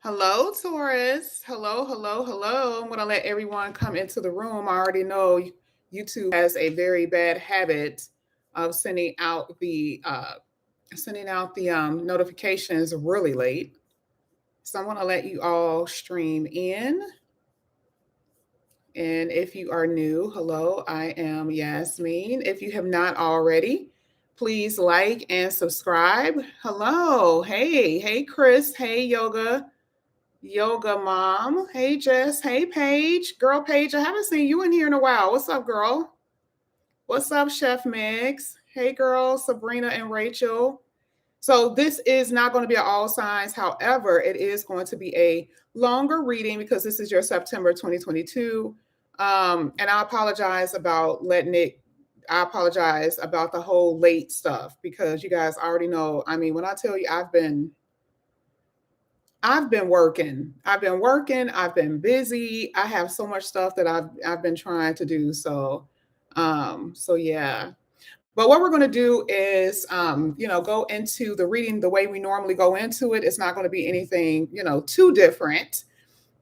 Hello, Taurus. Hello, hello, hello. I'm going to let everyone come into the room. I already know YouTube has a very bad habit of sending out the notifications really late. So I'm going to let you all stream in. And if you are new, hello, I am Yasmin. If you have not already, please like and subscribe. Hello. Hey, Chris. Hey, Yoga Mom. Hey, Jess. Hey, Paige. Girl, Paige, I haven't seen you in here in a while. What's up, girl? What's up, Chef Mix? Hey, girl, Sabrina and Rachel. So, this is not going to be an all signs. However, it is going to be a longer reading because this is your September 2022. And I apologize about the whole late stuff because you guys already know. I mean, when I tell you I've been working. I've been busy. I have so much stuff that I've been trying to do. So yeah. But what we're going to do is go into the reading the way we normally go into it. It's not going to be anything, too different,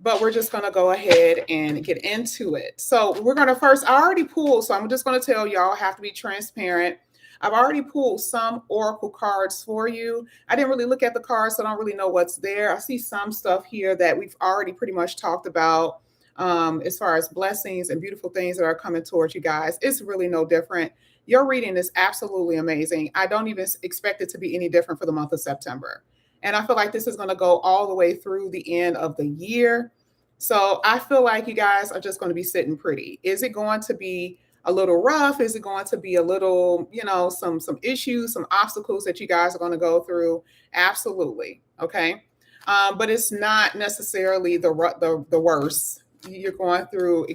but we're just going to go ahead and get into it. So we're going to first, I already pulled, so I'm just going to tell y'all, have to be transparent. I've already pulled some oracle cards for you. I didn't really look at the cards, so I don't really know what's there. I see some stuff here that we've already pretty much talked about as far as blessings and beautiful things that are coming towards you guys. It's really no different. Your reading is absolutely amazing. I don't even expect it to be any different for the month of September. And I feel like this is going to go all the way through the end of the year. So I feel like you guys are just going to be sitting pretty. Is it going to be a little rough? Is it going to be a little, some issues, some obstacles that you guys are going to go through? Absolutely. Okay. But it's not necessarily the worst. You're going through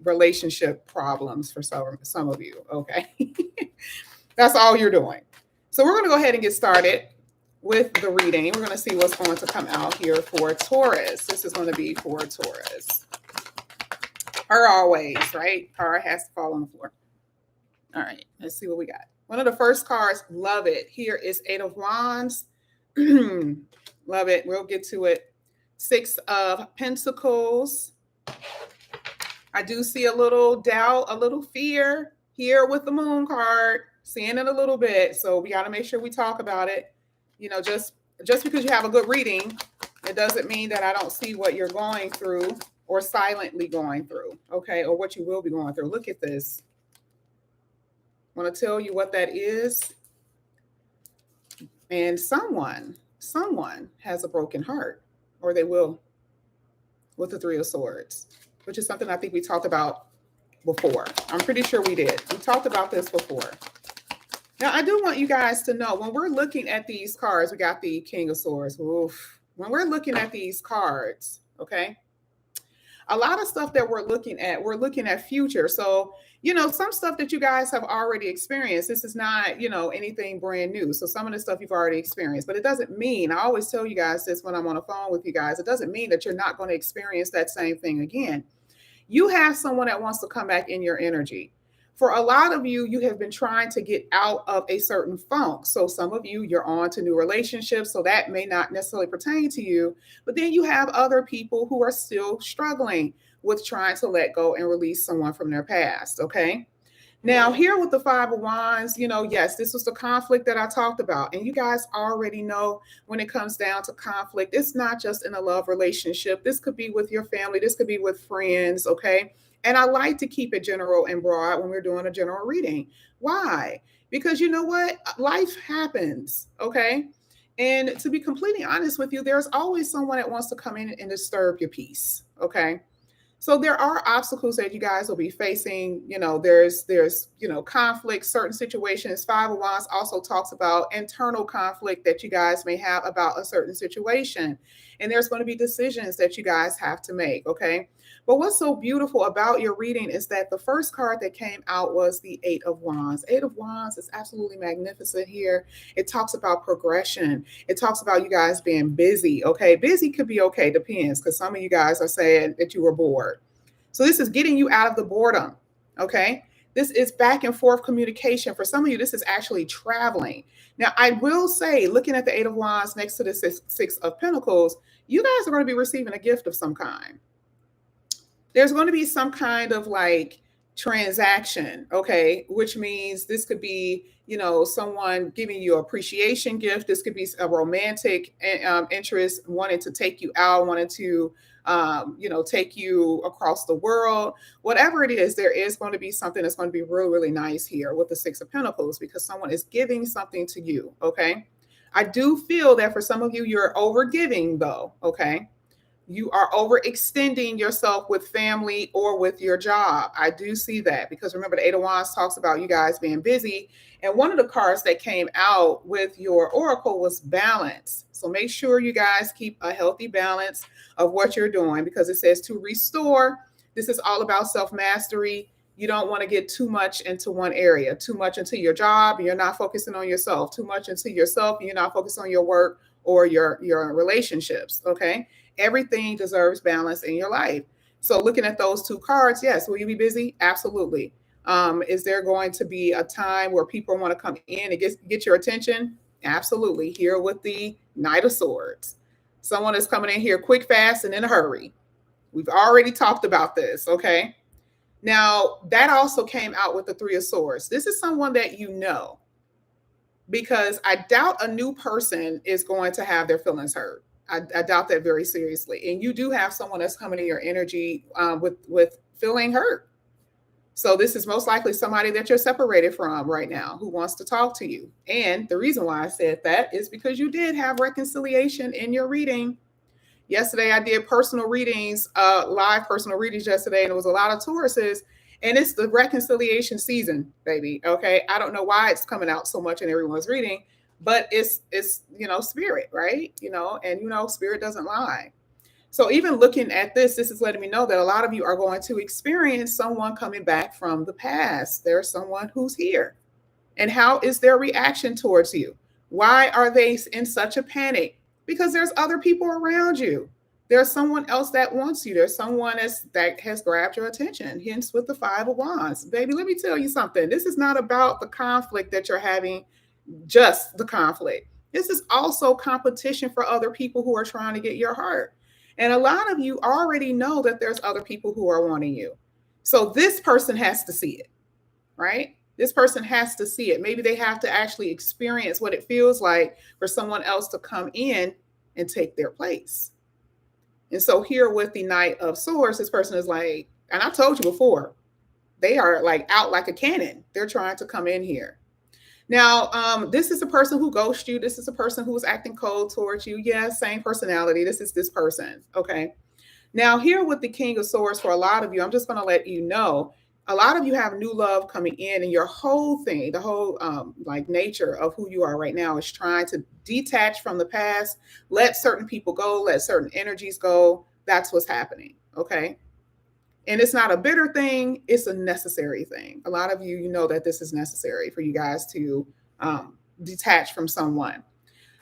relationship problems for some of you. Okay. That's all you're doing. So we're going to go ahead and get started with the reading. We're going to see what's going to come out here for Taurus. This is going to be for Taurus. Her always, right? Her has to fall on the floor. All right, let's see what we got. One of the first cards, love it. Here is Eight of Wands. Love it. We'll get to it. Six of Pentacles. I do see a little doubt, a little fear here with the Moon card. Seeing it a little bit. So we got to make sure we talk about it. Just because you have a good reading, it doesn't mean that I don't see what you're going through or silently going through, okay, or what you will be going through. Look at this. I want to tell you what that is. And someone has a broken heart, or they will, with the Three of Swords, which is something I think we talked about before. I'm pretty sure we did. We talked about this before. Now, I do want you guys to know, when we're looking at these cards, we got the King of Swords. Oof. When we're looking at these cards, okay, a lot of stuff that we're looking at future. So, some stuff that you guys have already experienced. This is not, anything brand new. So some of the stuff you've already experienced, but it doesn't mean, I always tell you guys this when I'm on the phone with you guys, it doesn't mean that you're not going to experience that same thing again. You have someone that wants to come back in your energy. For a lot of you, you have been trying to get out of a certain funk. So some of you, you're on to new relationships. So that may not necessarily pertain to you. But then you have other people who are still struggling with trying to let go and release someone from their past. Okay. Now, here with the Five of Wands, yes, this was the conflict that I talked about. And you guys already know, when it comes down to conflict, it's not just in a love relationship. This could be with your family. This could be with friends. Okay. And I like to keep it general and broad when we're doing a general reading. Why? Because you know what? Life happens. Okay. And to be completely honest with you, there's always someone that wants to come in and disturb your peace. Okay. So there are obstacles that you guys will be facing. There's conflict, certain situations. Five of Wands also talks about internal conflict that you guys may have about a certain situation. And there's going to be decisions that you guys have to make. Okay. But what's so beautiful about your reading is that the first card that came out was the Eight of Wands. Eight of Wands is absolutely magnificent here. It talks about progression. It talks about you guys being busy. Okay. Busy could be okay. Depends, because some of you guys are saying that you were bored. So this is getting you out of the boredom. Okay. This is back and forth communication. For some of you, this is actually traveling. Now, I will say, looking at the Eight of Wands next to the Six of Pentacles, you guys are going to be receiving a gift of some kind. There's going to be some kind of like transaction, okay, which means this could be, someone giving you appreciation gift. This could be a romantic interest, wanting to take you out, wanting to take you across the world. Whatever it is, there is going to be something that's going to be really, really nice here with the Six of Pentacles, because someone is giving something to you, okay? I do feel that for some of you, you're over giving though, okay? You are overextending yourself with family or with your job. I do see that, because remember, the Eight of Wands talks about you guys being busy. And one of the cards that came out with your oracle was balance. So make sure you guys keep a healthy balance of what you're doing, because it says to restore. This is all about self-mastery. You don't want to get too much into one area, too much into your job, and you're not focusing on yourself, too much into yourself, and you're not focused on your work or your relationships, okay? Everything deserves balance in your life. So looking at those two cards, yes, will you be busy? Absolutely. Is there going to be a time where people want to come in and get your attention? Absolutely. Here with the Knight of Swords. Someone is coming in here quick, fast, and in a hurry. We've already talked about this, okay? Now, that also came out with the Three of Swords. This is someone that you know, because I doubt a new person is going to have their feelings hurt. I doubt that very seriously. And you do have someone that's coming in your energy with feeling hurt. So this is most likely somebody that you're separated from right now who wants to talk to you. And the reason why I said that is because you did have reconciliation in your reading. Yesterday, I did personal readings, live personal readings yesterday, and it was a lot of Tauruses. And it's the reconciliation season, baby. Okay. I don't know why it's coming out so much in everyone's reading, but it's spirit, right? And spirit doesn't lie. So even looking at this is letting me know that a lot of you are going to experience someone coming back from the past. There's someone who's here. And how is their reaction towards you? Why are they in such a panic? Because there's other people around you. There's someone else that wants you. There's someone that has grabbed your attention, hence with the Five of Wands. Baby, let me tell you something. This is not about the conflict that you're having, just the conflict. This is also competition for other people who are trying to get your heart. And a lot of you already know that there's other people who are wanting you. So this person has to see it, right? This person has to see it. Maybe they have to actually experience what it feels like for someone else to come in and take their place. And so here with the Knight of Swords, this person is like, and I told you before, they are like out like a cannon. They're trying to come in here. Now, this is a person who ghosted you. This is a person who is acting cold towards you. Yeah, same personality. This is this person. Okay. Now, here with the King of Swords, for a lot of you, I'm just going to let you know, a lot of you have new love coming in, and your whole thing, the whole nature of who you are right now is trying to detach from the past, let certain people go, let certain energies go. That's what's happening. Okay. And it's not a bitter thing. It's a necessary thing. A lot of you know that this is necessary for you guys to detach from someone.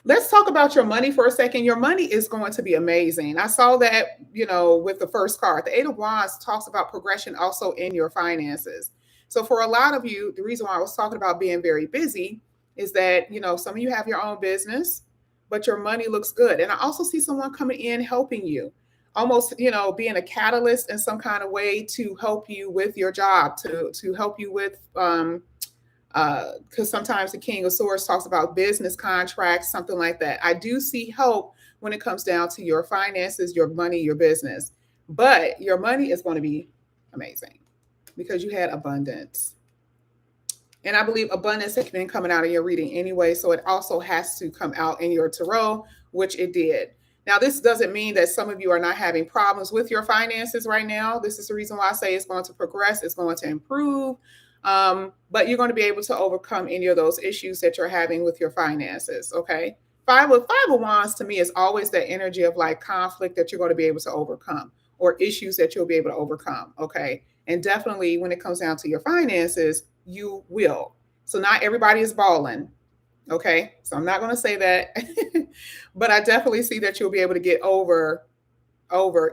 Let's talk about your money for a second. Your money is going to be amazing. I saw that, with the first card. The Eight of Wands talks about progression also in your finances. So for a lot of you, the reason why I was talking about being very busy is that, some of you have your own business, but your money looks good. And I also see someone coming in helping you, almost, being a catalyst in some kind of way to help you with your job, to help you with, because sometimes the King of Swords talks about business contracts, something like that. I do see help when it comes down to your finances, your money, your business, but your money is going to be amazing because you had abundance. And I believe abundance has been coming out of your reading anyway, so it also has to come out in your tarot, which it did. Now, this doesn't mean that some of you are not having problems with your finances right now. This is the reason why I say it's going to progress, it's going to improve, but you're going to be able to overcome any of those issues that you're having with your finances, okay? Five of Wands to me is always that energy of like conflict that you're going to be able to overcome, or issues that you'll be able to overcome, okay? And definitely when it comes down to your finances, you will. So not everybody is balling. Okay, so I'm not going to say that, but I definitely see that you'll be able to get over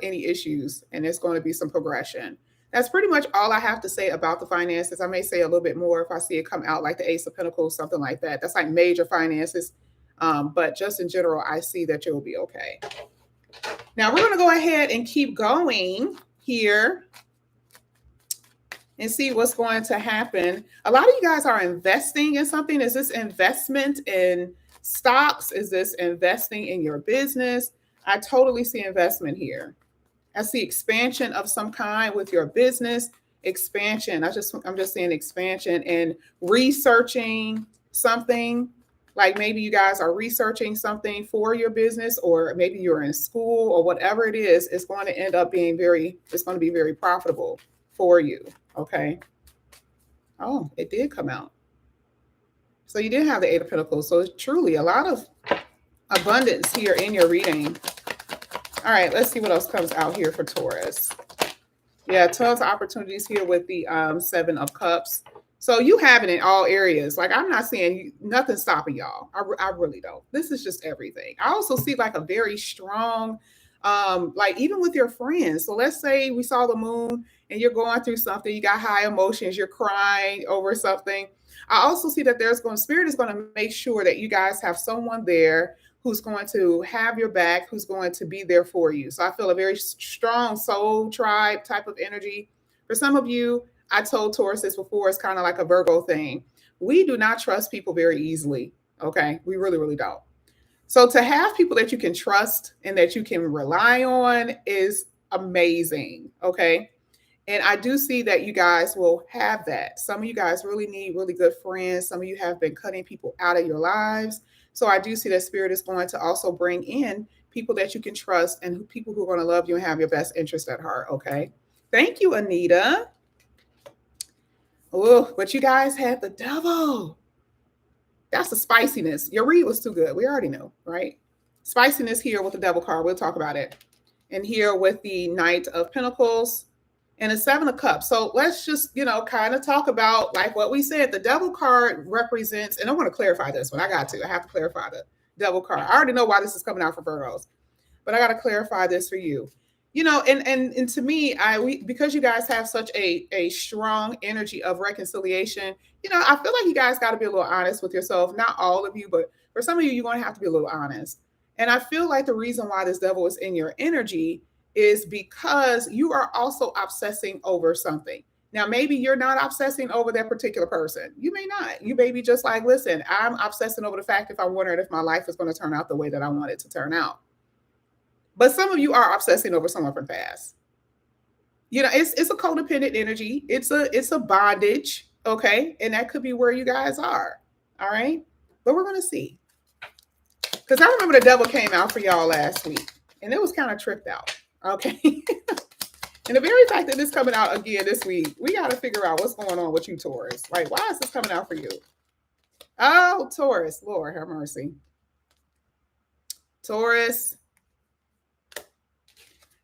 any issues, and there's going to be some progression. That's pretty much all I have to say about the finances. I may say a little bit more if I see it come out like the Ace of Pentacles, something like that. That's like major finances. But just in general, I see that you'll be okay. Now we're going to go ahead and keep going here and see what's going to happen. A lot of you guys are investing in something. Is this investment in stocks? Is this investing in your business? I totally see investment here. I see expansion of some kind with your business. Expansion. I'm just seeing expansion and researching something. Like maybe you guys are researching something for your business, or maybe you're in school, or whatever it is. It's going to end up being it's going to be very profitable for you. Okay. Oh, it did come out. So you did have the Eight of Pentacles. So it's truly a lot of abundance here in your reading. All right, let's see what else comes out here for Taurus. Yeah, tons of opportunities here with the Seven of Cups. So you have it in all areas. Like, I'm not seeing nothing stopping y'all. I really don't. This is just everything. I also see like a very strong, like even with your friends. So let's say we saw the moon and you're going through something. You got high emotions. You're crying over something. I also see that Spirit is going to make sure that you guys have someone there who's going to have your back, who's going to be there for you. So I feel a very strong soul tribe type of energy. For some of you, I told Taurus this before, it's kind of like a Virgo thing. We do not trust people very easily, okay? We really, really don't. So to have people that you can trust and that you can rely on is amazing, okay? And I do see that you guys will have that. Some of you guys really need really good friends. Some of you have been cutting people out of your lives. So I do see that Spirit is going to also bring in people that you can trust and people who are going to love you and have your best interest at heart, okay? Thank you, Anita. Oh, but you guys had the Devil. That's the spiciness. Your read was too good. We already know, right? Spiciness here with the Devil card. We'll talk about it. And here with the Knight of Pentacles and a Seven of Cups. So let's just, kind of talk about like what we said. The Devil card represents, and I want to clarify this one. I have to clarify the Devil card. I already know why this is coming out for Virgos, but I got to clarify this for you. And to me, because you guys have such a strong energy of reconciliation, I feel like you guys got to be a little honest with yourself. Not all of you, but for some of you, you're going to have to be a little honest. And I feel like the reason why this Devil is in your energy is because you are also obsessing over something. Now, maybe you're not obsessing over that particular person. You may not. You may be just like, listen, I'm obsessing over the fact if I'm wondering if my life is going to turn out the way that I want it to turn out. But some of you are obsessing over someone from past. It's a codependent energy. It's a bondage, okay? And that could be where you guys are, all right? But we're going to see. Because I remember the Devil came out for y'all last week, and it was kind of tripped out, okay? And the very fact that this coming out again this week, we got to figure out what's going on with you, Taurus. Like, why is this coming out for you? Oh, Taurus, Lord have mercy. Taurus.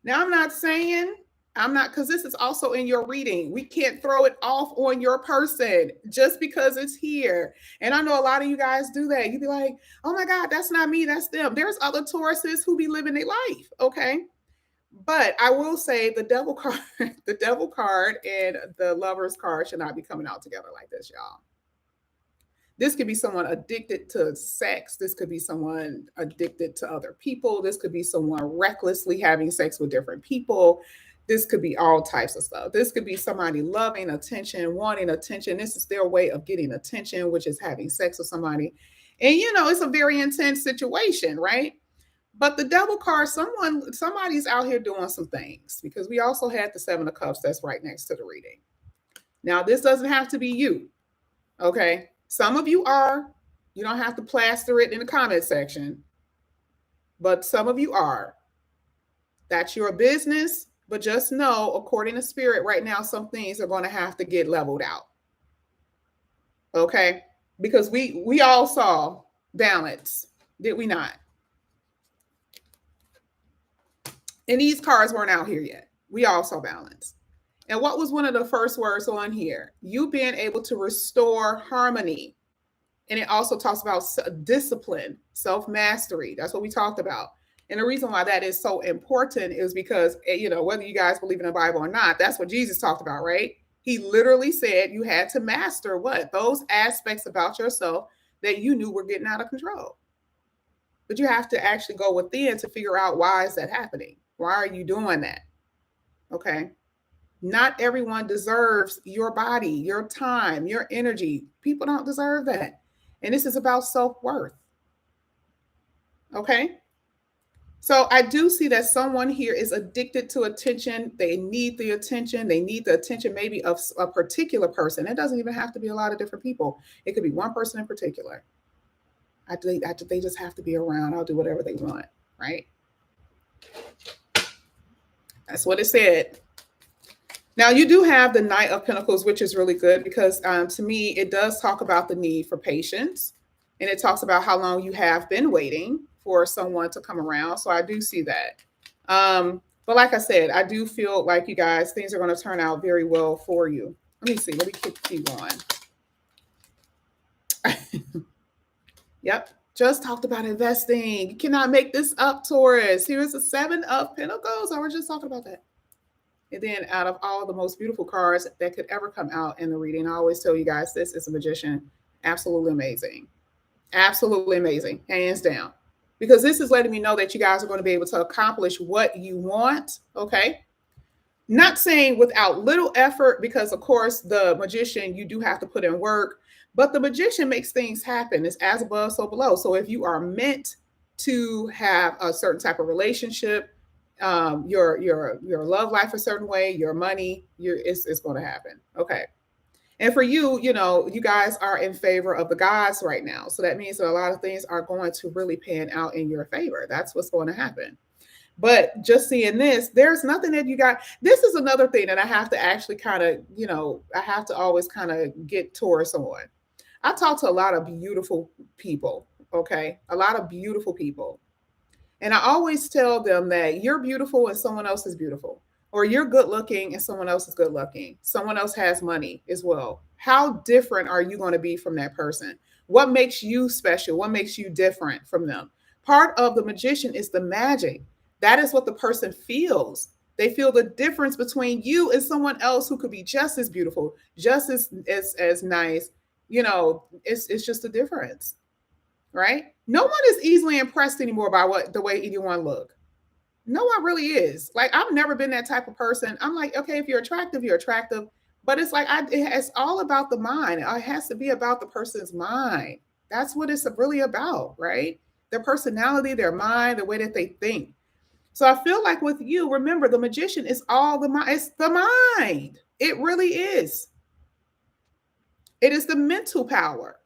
Now, because this is also in your reading. We can't throw it off on your person just because it's here. And I know a lot of you guys do that. You'd be like, oh my God, that's not me, that's them. There's other Tauruses who be living their life, okay? But I will say the Devil card, and the Lover's card should not be coming out together like this, y'all. This could be someone addicted to sex. This could be someone addicted to other people. This could be someone recklessly having sex with different people. This could be all types of stuff. This could be somebody loving attention, wanting attention. This is their way of getting attention, which is having sex with somebody. And, it's a very intense situation, right? But the Devil card, somebody's out here doing some things, because we also had the Seven of Cups that's right next to the reading. Now, this doesn't have to be you, okay? Some of you are. You don't have to plaster it in the comment section. But some of you are. That's your business. But just know, according to Spirit, right now, some things are going to have to get leveled out. Okay? Because we all saw balance, did we not? And these cards weren't out here yet. We all saw balance. And what was one of the first words on here? You being able to restore harmony. And it also talks about discipline, self-mastery. That's what we talked about. And the reason why that is so important is because, whether you guys believe in the Bible or not, that's what Jesus talked about, right? He literally said you had to master what? Those aspects about yourself that you knew were getting out of control. But you have to actually go within to figure out, why is that happening? Why are you doing that? Okay. Not everyone deserves your body, your time, your energy. People don't deserve that. And this is about self-worth. Okay. So I do see that someone here is addicted to attention. They need the attention. They need the attention maybe of a particular person. It doesn't even have to be a lot of different people. It could be one person in particular. They just have to be around. I'll do whatever they want, right? That's what it said. Now, you do have the Knight of Pentacles, which is really good because to me, it does talk about the need for patience. And it talks about how long you have been waiting for someone to come around. So I do see that. But like I said, I do feel like, you guys, things are going to turn out very well for you. Let me see. Let me keep going. Yep. Just talked about investing. You cannot make this up, Taurus. Here's the 7 of Pentacles. I was just talking about that. And then out of all the most beautiful cards that could ever come out in the reading, I always tell you guys, this is a magician. Absolutely amazing. Absolutely amazing. Hands down. Because this is letting me know that you guys are going to be able to accomplish what you want. Okay. Not saying without little effort, because of course the magician, you do have to put in work, but the magician makes things happen. It's as above, so below. So if you are meant to have a certain type of relationship, your love life a certain way, your money, it's going to happen. Okay. And for you, you guys are in favor of the gods right now. So that means that a lot of things are going to really pan out in your favor. That's what's going to happen. But just seeing this, there's nothing that you got. This is another thing that I have to actually kind of, I have to always kind of get Taurus on. I talk to a lot of beautiful people. Okay. A lot of beautiful people. And I always tell them that you're beautiful and someone else is beautiful, or you're good looking and someone else is good looking. Someone else has money as well. How different are you going to be from that person? What makes you special? What makes you different from them? Part of the magician is the magic. That is what the person feels. They feel the difference between you and someone else who could be just as beautiful, just as nice. It's just a difference. Right? No one is easily impressed anymore by the way anyone look. No one really is. Like, I've never been that type of person. I'm like, okay, if you're attractive, you're attractive. But it's like, it's all about the mind. It has to be about the person's mind. That's what it's really about, right? Their personality, their mind, the way that they think. So I feel like with you, remember, the magician is all the mind. It's the mind. It really is. It is the mental power.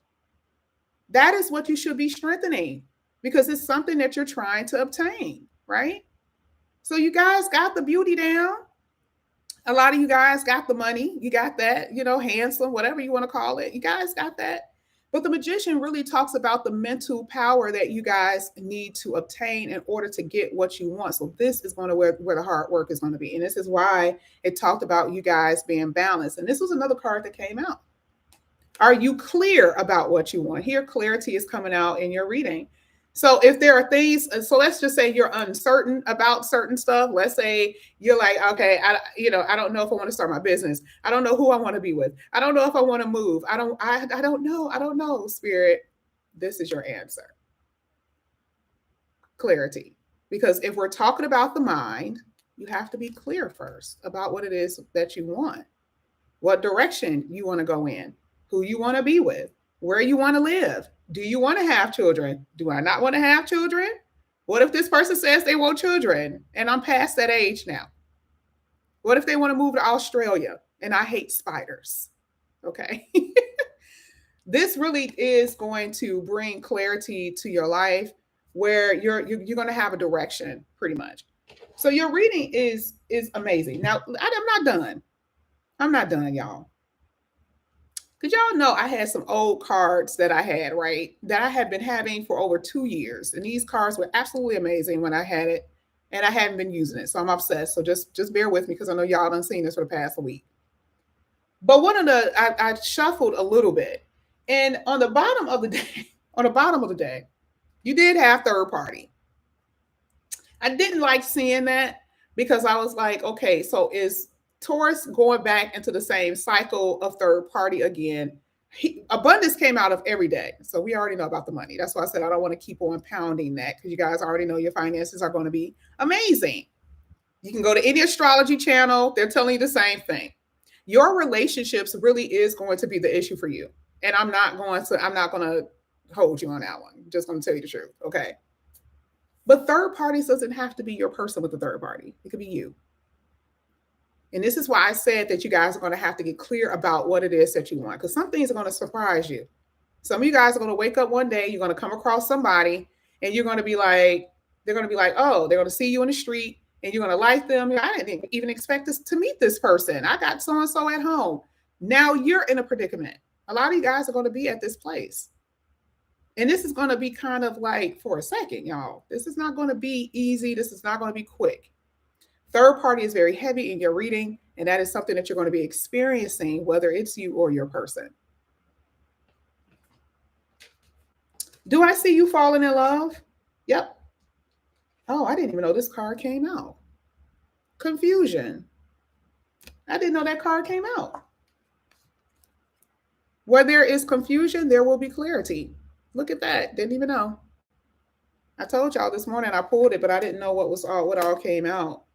That is what you should be strengthening, because it's something that you're trying to obtain, right? So you guys got the beauty down. A lot of you guys got the money. You got that, handsome, whatever you want to call it. You guys got that. But the magician really talks about the mental power that you guys need to obtain in order to get what you want. So this is going to where the hard work is going to be. And this is why it talked about you guys being balanced. And this was another card that came out. Are you clear about what you want? Here, clarity is coming out in your reading. So if there are things, so let's just say you're uncertain about certain stuff. Let's say you're like, okay, I don't know if I want to start my business. I don't know who I want to be with. I don't know if I want to move. I don't know, Spirit. This is your answer. Clarity. Because if we're talking about the mind, you have to be clear first about what it is that you want, what direction you want to go in, who you want to be with, where you want to live. Do you want to have children? Do I not want to have children? What if this person says they want children and I'm past that age now? What if they want to move to Australia and I hate spiders? Okay. This really is going to bring clarity to your life, where you're going to have a direction, pretty much. So your reading is amazing. Now, I'm not done. I'm not done, y'all. Because y'all know I had some old cards that I had, right? That I had been having for over 2 years. And these cards were absolutely amazing when I had it. And I hadn't been using it. So I'm obsessed. So just bear with me, because I know y'all done seen this for the past week. But I shuffled a little bit. And on the bottom of the day, you did have third party. I didn't like seeing that because I was like, okay, so is Taurus going back into the same cycle of third party again? Abundance came out of every day. So we already know about the money. That's why I said I don't want to keep on pounding that because you guys already know your finances are going to be amazing. You can go to any astrology channel, they're telling you the same thing. Your relationships really is going to be the issue for you. And I'm not going to hold you on that one. I'm just going to tell you the truth. Okay. But third parties doesn't have to be your person with the third party. It could be you. And this is why I said that you guys are going to have to get clear about what it is that you want, because some things are going to surprise you. Some of you guys are going to wake up one day, you're going to come across somebody, and you're going to be like, they're going to be like, oh, they're going to see you in the street, and you're going to like them. I didn't even expect to meet this person. I got so and so at home. Now you're in a predicament. A lot of you guys are going to be at this place. And this is going to be kind of like for a second, y'all. This is not going to be easy. This is not going to be quick. Third party is very heavy in your reading, and that is something that you're going to be experiencing, whether it's you or your person. Do I see you falling in love? Yep. Oh, I didn't even know this card came out. Confusion. I didn't know that card came out. Where there is confusion, there will be clarity. Look at that. Didn't even know. I told y'all this morning I pulled it, but I didn't know what all came out.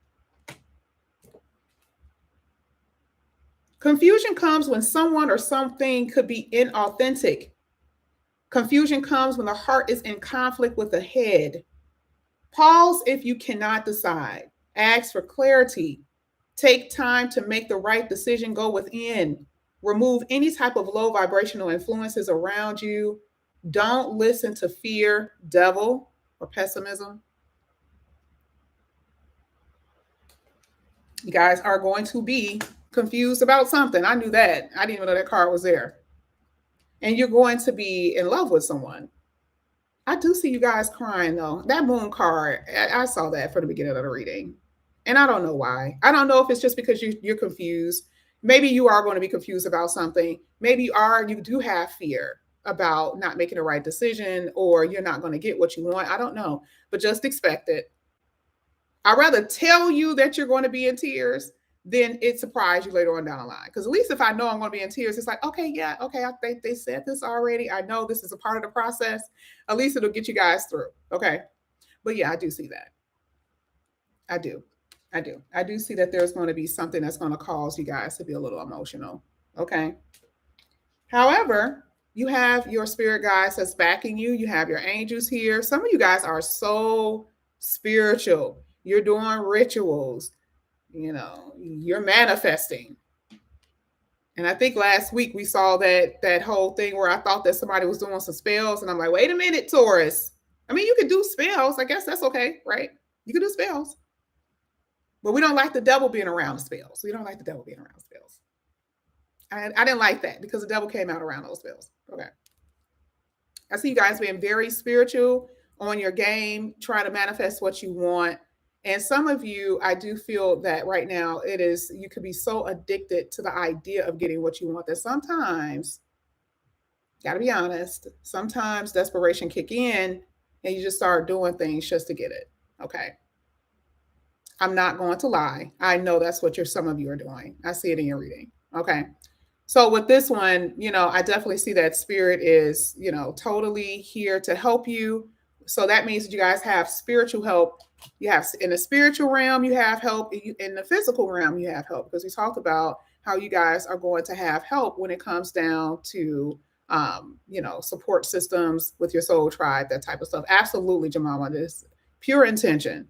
Confusion comes when someone or something could be inauthentic. Confusion comes when the heart is in conflict with the head. Pause if you cannot decide. Ask for clarity. Take time to make the right decision. Go within. Remove any type of low vibrational influences around you. Don't listen to fear, devil, or pessimism. You guys are going to be confused about something. I knew that. I didn't even know that card was there. And you're going to be in love with someone. I do see you guys crying though. That moon card, I saw that for the beginning of the reading. And I don't know why. I don't know if it's just because you're confused. Maybe you are going to be confused about something. Maybe you do have fear about not making the right decision, or you're not going to get what you want. I don't know. But just expect it. I'd rather tell you that you're going to be in tears than it surprise you later on down the line. Because at least if I know I'm going to be in tears, it's like, okay, yeah, okay, I think they said this already. I know this is a part of the process. At least it'll get you guys through. Okay. But yeah, I do see that. I do. I do see that there's going to be something that's going to cause you guys to be a little emotional. Okay. However, you have your spirit guides that's backing you. You have your angels here. Some of you guys are so spiritual. You're doing rituals. You're manifesting. And I think last week we saw that whole thing where I thought that somebody was doing some spells, and I'm like, wait a minute, Taurus. I mean, you can do spells. I guess that's okay, right? You can do spells. But we don't like the devil being around the spells. We don't like the devil being around spells. I didn't like that because the devil came out around those spells. Okay. I see you guys being very spiritual on your game, trying to manifest what you want. And some of you, I do feel that right now you could be so addicted to the idea of getting what you want that sometimes, gotta be honest, sometimes desperation kick in and you just start doing things just to get it. Okay. I'm not going to lie. I know that's what some of you are doing. I see it in your reading. Okay. So with this one, I definitely see that spirit is, totally here to help you. So that means that you guys have spiritual help. You have in the spiritual realm, you have help. In the physical realm, you have help, because we talked about how you guys are going to have help when it comes down to, support systems with your soul tribe, that type of stuff. Absolutely, Jamama. This pure intention.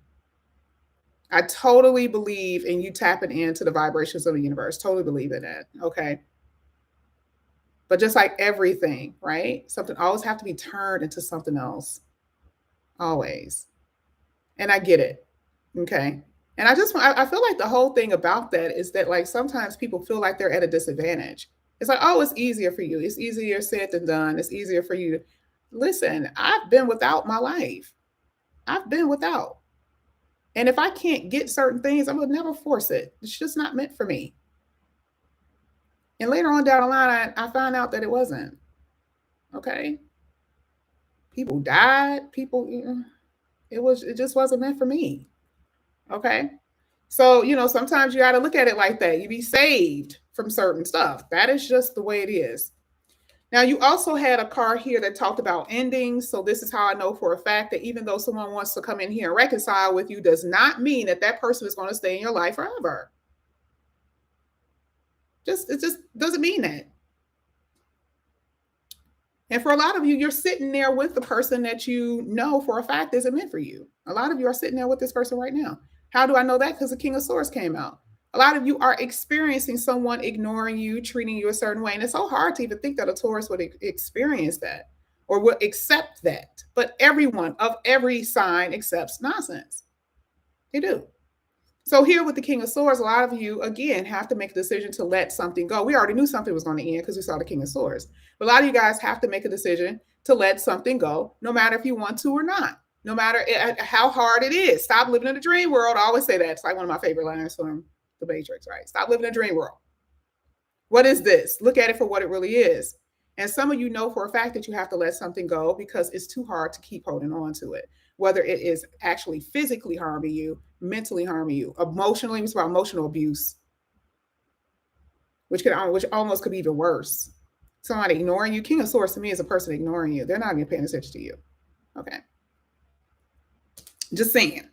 I totally believe in you tapping into the vibrations of the universe. Totally believe in that. Okay. But just like everything, right? Something always have to be turned into something else. Always. And I get it. Okay. And I feel like the whole thing about that is that, like, sometimes people feel like they're at a disadvantage. It's like, oh, it's easier for you. It's easier said than done. It's easier for you. Listen, I've been without my life. I've been without. And if I can't get certain things, I'm going to never force it. It's just not meant for me. And later on down the line, I found out that it wasn't. Okay. People died. It just wasn't meant for me. Okay. So, sometimes you got to look at it like that. You be saved from certain stuff. That is just the way it is. Now, you also had a card here that talked about endings. So, this is how I know for a fact that even though someone wants to come in here and reconcile with you, does not mean that that person is going to stay in your life forever. It just doesn't mean that. And for a lot of you, you're sitting there with the person that you know for a fact isn't meant for you. A lot of you are sitting there with this person right now. How do I know that? Because the King of Swords came out. A lot of you are experiencing someone ignoring you, treating you a certain way. And it's so hard to even think that a Taurus would experience that or would accept that. But everyone of every sign accepts nonsense. They do. So here with the King of Swords, a lot of you, again, have to make a decision to let something go. We already knew something was going to end because we saw the King of Swords. But a lot of you guys have to make a decision to let something go, no matter if you want to or not, no matter how hard it is. Stop living in the dream world. I always say that. It's like one of my favorite lines from The Matrix, right? Stop living in the dream world. What is this? Look at it for what it really is. And some of you know for a fact that you have to let something go because it's too hard to keep holding on to it, whether it is actually physically harming you, mentally harming you, emotionally. It's about emotional abuse, which almost could be even worse. Somebody ignoring you. King of Swords to me is a person ignoring you. They're not even paying attention to you. Okay. Just saying.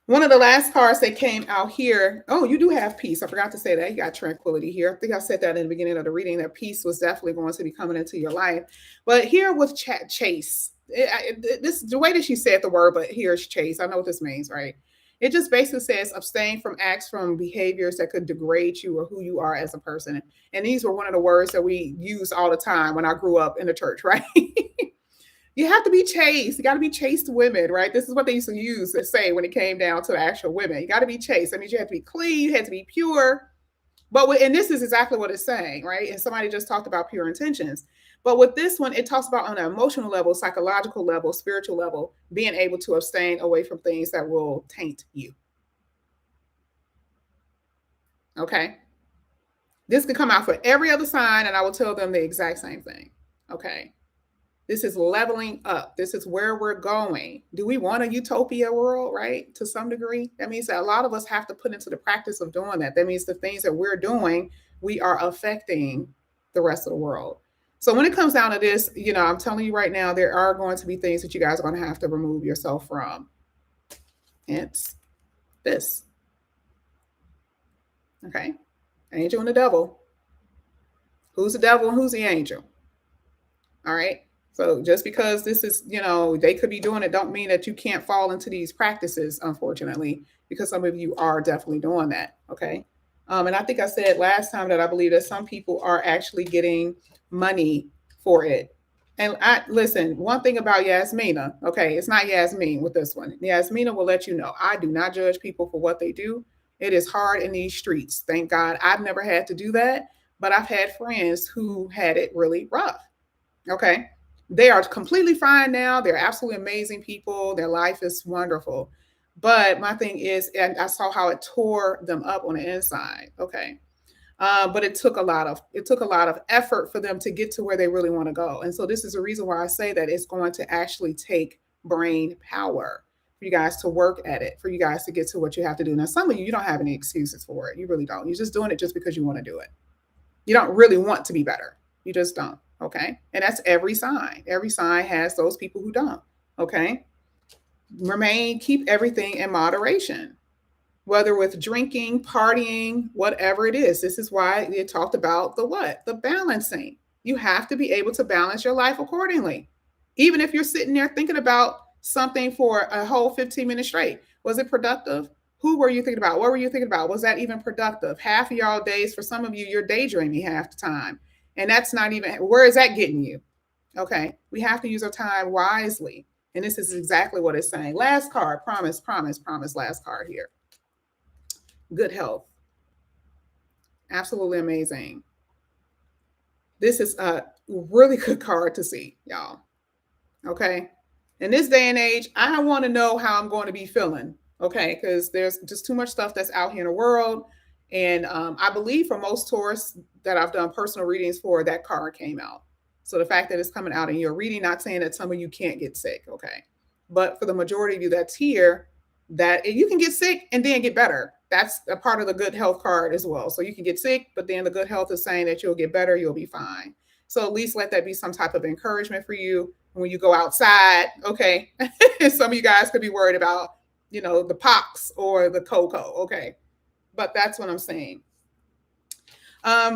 One of the last cards that came out here. Oh, you do have peace. I forgot to say that. You got tranquility here. I think I said that in the beginning of the reading, that peace was definitely going to be coming into your life. But here with Chase, this the way that she said the word, but here's Chase. I know what this means, right? It just basically says abstain from acts, from behaviors that could degrade you or who you are as a person. And these were one of the words that we used all the time when I grew up in the church, right? You have to be chaste. You got to be chaste women, right? This is what they used to use to say when it came down to actual women. You got to be chaste. That means you have to be clean. You have to be pure. And this is exactly what it's saying, right? And somebody just talked about pure intentions. But with this one, it talks about on an emotional level, psychological level, spiritual level, being able to abstain away from things that will taint you. Okay? This can come out for every other sign, and I will tell them the exact same thing. Okay? This is leveling up. This is where we're going. Do we want a utopia world, right? To some degree. That means that a lot of us have to put into the practice of doing that. That means the things that we're doing, we are affecting the rest of the world. So when it comes down to this, I'm telling you right now, there are going to be things that you guys are going to have to remove yourself from. It's this. Okay. Angel and the devil. Who's the devil and who's the angel? All right. So just because this is, they could be doing it, don't mean that you can't fall into these practices, unfortunately, because some of you are definitely doing that. Okay. And I think I said last time that I believe that some people are actually getting money for it. And listen, one thing about Yasmina, okay, it's not Yasmin with this one. Yasmina will let you know, I do not judge people for what they do. It is hard in these streets. Thank God I've never had to do that, but I've had friends who had it really rough. Okay. They are completely fine now. They're absolutely amazing people. Their life is wonderful. But my thing is, and I saw how it tore them up on the inside. Okay. But it took a lot of effort for them to get to where they really want to go. And so this is the reason why I say that it's going to actually take brain power for you guys to work at it, for you guys to get to what you have to do. Now, some of you don't have any excuses for it. You really don't. You're just doing it just because you want to do it. You don't really want to be better. You just don't. Okay. And that's every sign. Every sign has those people who don't. Okay. Keep everything in moderation, whether with drinking, partying, whatever it is. This is why it talked about the balancing. You have to be able to balance your life accordingly. Even if you're sitting there thinking about something for a whole 15 minutes straight, was it productive? Who were you thinking about? What were you thinking about? Was that even productive? Half of y'all days, for some of you, you're daydreaming half the time. And that's not even, where is that getting you? Okay. We have to use our time wisely. And this is exactly what it's saying. Last card, promise, last card here. Good health. Absolutely amazing. This is a really good card to see, y'all. Okay. In this day and age, I want to know how I'm going to be feeling. Okay. Because there's just too much stuff that's out here in the world. And I believe for most Taurus that I've done personal readings for, that card came out. So the fact that it's coming out in your reading, not saying that some of you can't get sick. Okay. But for the majority of you that's here, that you can get sick and then get better. That's a part of the good health card as well. So you can get sick, but then the good health is saying that you'll get better, you'll be fine. So at least let that be some type of encouragement for you when you go outside. Okay. Some of you guys could be worried about, the pox or the cocoa. Okay. But that's what I'm saying.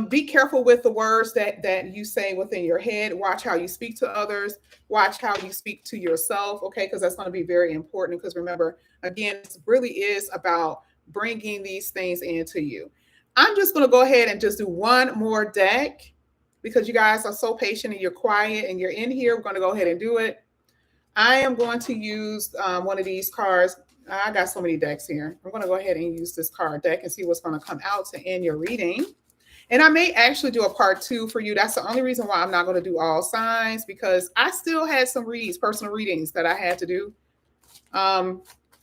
Be careful with the words that you say within your head. Watch how you speak to others. Watch how you speak to yourself. Okay. Because that's going to be very important. Because remember, again, it really is about bringing these things into you. I'm just going to go ahead and just do one more deck because you guys are so patient and you're quiet and you're in here. We're going to go ahead and do it. I am going to use one of these cards. I got so many decks here. I'm going to go ahead and use this card deck and see what's going to come out to end your reading. And I may actually do a part 2 for you. That's the only reason why I'm not going to do all signs, because I still had some personal readings that I had to do.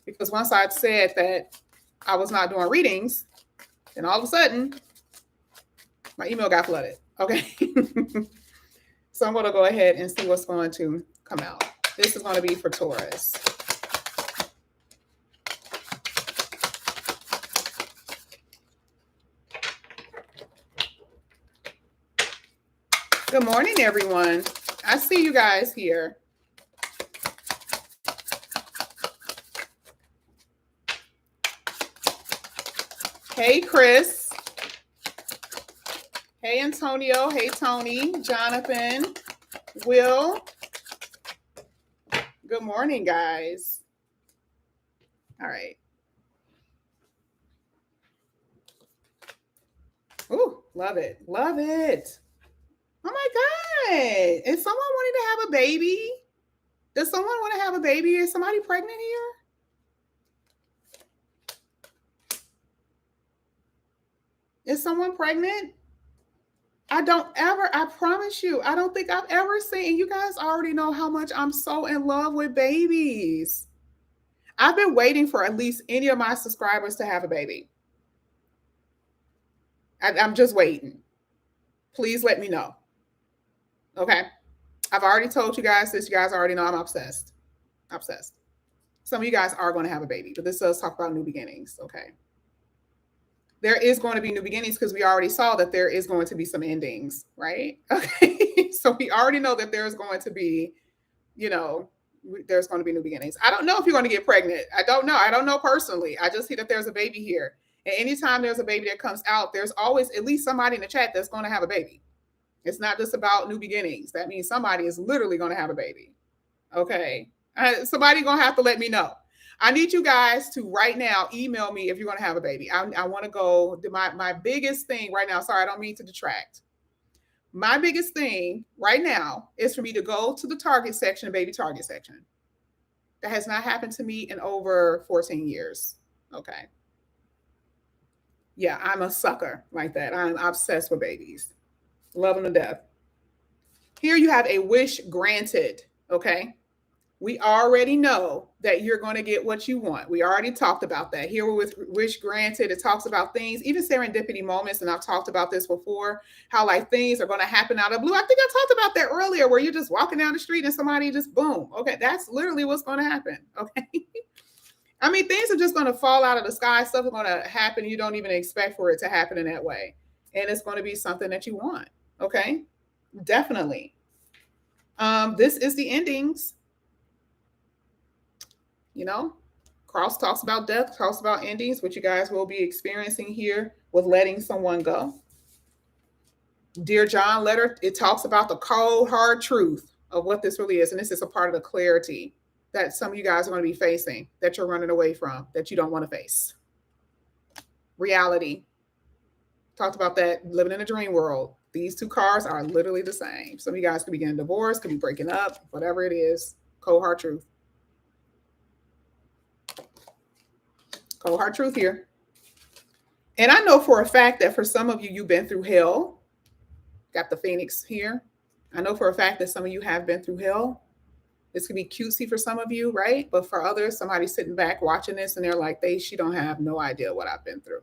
Because once I said that I was not doing readings, then all of a sudden, my email got flooded. Okay. So I'm going to go ahead and see what's going to come out. This is going to be for Taurus. Good morning, everyone. I see you guys here. Hey, Chris. Hey, Antonio. Hey, Tony. Jonathan. Will. Good morning, guys. All right. Ooh, love it. Love it. Oh my God. Is someone wanting to have a baby? Does someone want to have a baby? Is somebody pregnant here? Is someone pregnant? I promise you, I don't think I've ever seen, you guys already know how much I'm so in love with babies. I've been waiting for at least any of my subscribers to have a baby. I'm just waiting. Please let me know. Okay. I've already told you guys this. You guys already know I'm obsessed. Obsessed. Some of you guys are going to have a baby, but this does talk about new beginnings. Okay. There is going to be new beginnings because we already saw that there is going to be some endings, right? Okay. So we already know that there's going to be, there's going to be new beginnings. I don't know if you're going to get pregnant. I don't know. I don't know personally. I just see that there's a baby here. And anytime there's a baby that comes out, there's always at least somebody in the chat that's going to have a baby. It's not just about new beginnings. That means somebody is literally going to have a baby. Okay. Somebody going to have to let me know. I need you guys to right now email me if you're going to have a baby. I want to go to my biggest thing right now. Sorry, I don't mean to detract. My biggest thing right now is for me to go to the Target section, baby Target section. That has not happened to me in over 14 years. Okay. Yeah, I'm a sucker like that. I'm obsessed with babies. Love them to death. Here you have a wish granted. Okay. We already know that you're going to get what you want. We already talked about that. Here with wish granted, it talks about things, even serendipity moments. And I've talked about this before, how like things are going to happen out of blue. I think I talked about that earlier, where you're just walking down the street and somebody just boom. Okay. That's literally what's going to happen. Okay. I mean, things are just going to fall out of the sky. Stuff is going to happen. You don't even expect for it to happen in that way. And it's going to be something that you want. Okay. Definitely. This is the endings. Cross talks about death, talks about endings, which you guys will be experiencing here with letting someone go. Dear John letter, it talks about the cold, hard truth of what this really is. And this is a part of the clarity that some of you guys are going to be facing, that you're running away from, that you don't want to face. Reality. Talked about that, living in a dream world. These two cards are literally the same. Some of you guys could be getting divorced, could be breaking up, whatever it is. Cold, hard truth. Cold hard truth here. And I know for a fact that for some of you, you've been through hell. Got the Phoenix here. I know for a fact that some of you have been through hell. This could be cutesy for some of you, right? But for others, somebody's sitting back watching this and they're like, she don't have no idea what I've been through.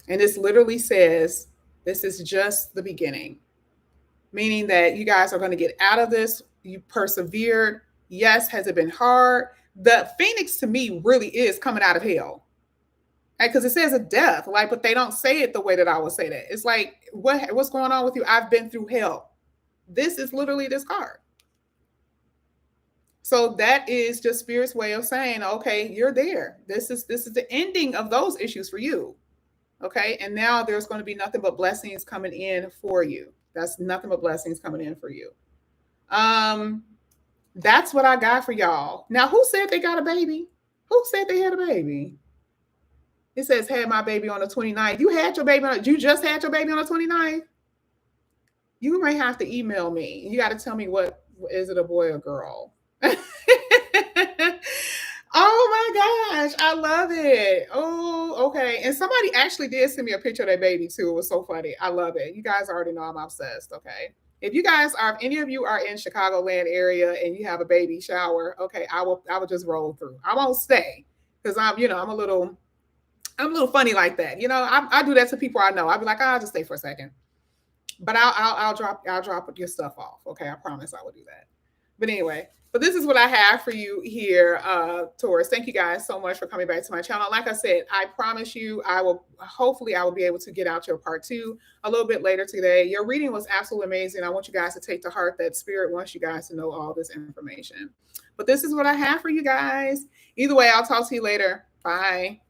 And this literally says, this is just the beginning. meaning that you guys are going to get out of this. You persevered. Yes, has it been hard? The Phoenix to me really is coming out of hell. Because it says a death, like, but they don't say it the way that I would say that. It's like, what's going on with you? I've been through hell. This is literally this card. So that is just Spirit's way of saying, okay, you're there. This is the ending of those issues for you. Okay. And now there's going to be nothing but blessings coming in for you. That's nothing but blessings coming in for you. That's what I got for y'all. Now, who said they got a baby? Who said they had a baby? It says had my baby on the 29th. You had your baby you just had your baby on the 29th? You may have to email me. You got to tell me what is it, a boy or girl? Oh my gosh, I love it. Oh, okay. And somebody actually did send me a picture of their baby too. It was so funny. I love it. You guys already know I'm obsessed. Okay. If you guys are, if any of you are in Chicagoland area and you have a baby shower, okay, I will just roll through. I won't stay because I'm a little funny like that. I do that to people I know. I'll be like, I'll just stay for a second. But I'll drop your stuff off. Okay, I promise I will do that. But anyway, but this is what I have for you here, Taurus. Thank you guys so much for coming back to my channel. Like I said, I promise you, I will be able to get out your part 2 a little bit later today. Your reading was absolutely amazing. I want you guys to take to heart that Spirit wants you guys to know all this information. But this is what I have for you guys. Either way, I'll talk to you later. Bye.